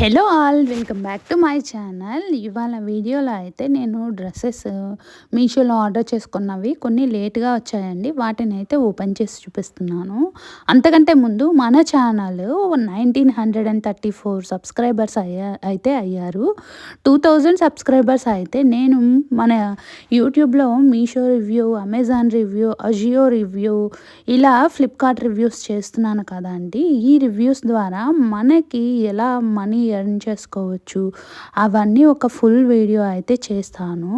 Hello all welcome back to my channel. ఇవాళ వీడియోలో అయితే నేను డ్రెస్సెస్ మీషోలో ఆర్డర్ చేసుకున్నవి కొన్ని లేట్గా వచ్చాయండి. వాటిని అయితే ఓపెన్ చేసి చూపిస్తున్నాను. అంతకంటే ముందు మన ఛానల్ 1934 సబ్స్క్రైబర్స్ అయితే అయ్యారు. 2000 సబ్స్క్రైబర్స్ అయితే నేను మన యూట్యూబ్లో Meesho review, Amazon review, Ajio review, ఇలా ఫ్లిప్కార్ట్ రివ్యూస్ చేస్తున్నాను కదా అండి. ఈ రివ్యూస్ ద్వారా మనకి ఎలా మనీ ఎర్న్ చేసుకోవచ్చు అవన్నీ ఒక ఫుల్ వీడియో అయితే చేస్తాను.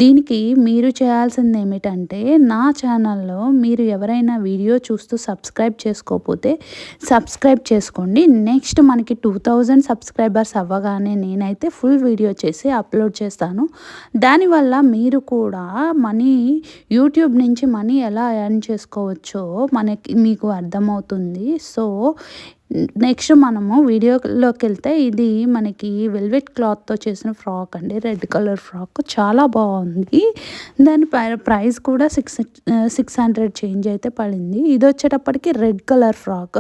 దీనికి మీరు చేయాల్సింది ఏమిటంటే, నా ఛానల్లో మీరు ఎవరైనా వీడియో చూస్తూ సబ్స్క్రైబ్ చేసుకోకపోతే సబ్స్క్రైబ్ చేసుకోండి. నెక్స్ట్ మనకి 2000 సబ్స్క్రైబర్స్ అవ్వగానే నేనైతే ఫుల్ వీడియో చేసి అప్లోడ్ చేస్తాను. దానివల్ల మీరు కూడా యూట్యూబ్ నుంచి మనీ ఎలా ఎర్న్ చేసుకోవచ్చో మీకు అర్థమవుతుంది. సో నెక్స్ట్ మనము వీడియోలోకి వెళ్తే, ఇది మనకి వెల్వెట్ క్లాత్తో చేసిన ఫ్రాక్ అండి. రెడ్ కలర్ ఫ్రాక్ చాలా బాగుంది. దాని ప్రైస్ కూడా 600 చేంజ్ అయితే పడింది. ఇది వచ్చేటప్పటికి రెడ్ కలర్ ఫ్రాక్.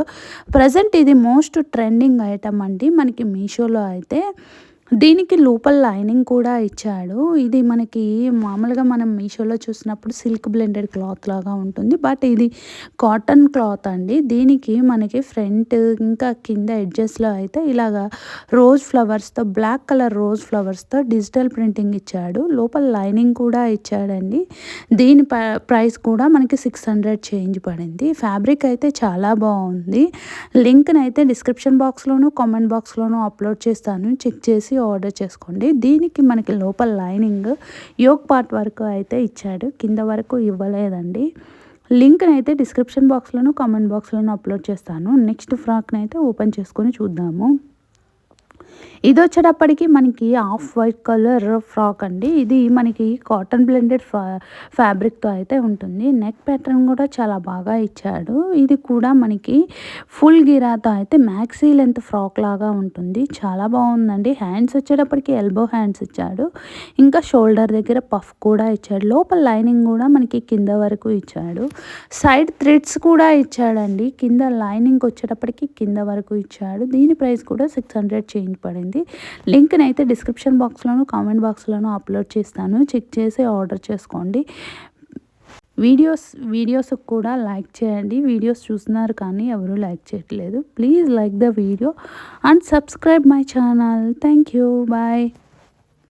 ప్రజెంట్ ఇది మోస్ట్ ట్రెండింగ్ ఐటమ్ అండి మనకి మీషోలో అయితే. దీనికి లోపల లైనింగ్ కూడా ఇచ్చాడు. ఇది మనకి మామూలుగా మనం మీషోలో చూసినప్పుడు సిల్క్ బ్లెండెడ్ క్లాత్ లాగా ఉంటుంది, బట్ ఇది కాటన్ క్లాత్ అండి. దీనికి మనకి ఫ్రంట్ ఇంకా కింద ఎడ్జెస్లో అయితే ఇలాగా రోజ్ ఫ్లవర్స్తో, బ్లాక్ కలర్ రోజ్ ఫ్లవర్స్తో డిజిటల్ ప్రింటింగ్ ఇచ్చాడు. లోపల లైనింగ్ కూడా ఇచ్చాడండి. దీని ప్రైస్ కూడా మనకి 600 చేంజ్ పడింది. ఫ్యాబ్రిక్ అయితే చాలా బాగుంది. లింక్ని అయితే డిస్క్రిప్షన్ బాక్స్లోను, కామెంట్ బాక్స్లోను అప్లోడ్ చేస్తాను. చెక్ చేసి ఆర్డర్ చేసుకోండి. దీనికి మనకి లోపల లైనింగ్ యోక్ పార్ట్ వరకు అయితే ఇచ్చాడు, కింద వరకు ఇవ్వలేదండి. లింక్ని అయితే డిస్క్రిప్షన్ బాక్స్లోను, కామెంట్ బాక్స్లోను అప్లోడ్ చేస్తాను. నెక్స్ట్ ఫ్రాక్ని అయితే ఓపెన్ చేసుకొని చూద్దాము. ఇది వచ్చేటప్పటికి మనకి ఆఫ్ వైట్ కలర్ ఫ్రాక్ అండి. ఇది మనకి కాటన్ బ్లెండెడ్ ఫ్యాబ్రిక్తో అయితే ఉంటుంది. నెక్ ప్యాటర్న్ కూడా చాలా బాగా ఇచ్చాడు. ఇది కూడా మనకి ఫుల్ గిరాతో అయితే మ్యాక్సీ లెంత్ ఫ్రాక్ లాగా ఉంటుంది. చాలా బాగుందండి. హ్యాండ్స్ వచ్చేటప్పటికి ఎల్బో హ్యాండ్స్ ఇచ్చాడు. ఇంకా షోల్డర్ దగ్గర పఫ్ కూడా ఇచ్చాడు. లోపల లైనింగ్ కూడా మనకి కింద వరకు ఇచ్చాడు. సైడ్ థ్రెడ్స్ కూడా ఇచ్చాడండి. కింద లైనింగ్ వచ్చేటప్పటికి కింద వరకు ఇచ్చాడు. దీని ప్రైస్ కూడా 600 చేంజ్ పడింది. లింక్ని అయితే డిస్క్రిప్షన్ బాక్స్లోను, కామెంట్ బాక్స్లోను అప్లోడ్ చేస్తాను. చెక్ చేసి ఆర్డర్ చేసుకోండి. వీడియోస్ కూడా లైక్ చేయండి. వీడియోస్ చూస్తున్నారు కానీ ఎవరు లైక్ చేయట్లేదు. Please like the video and subscribe my channel. Thank you. Bye.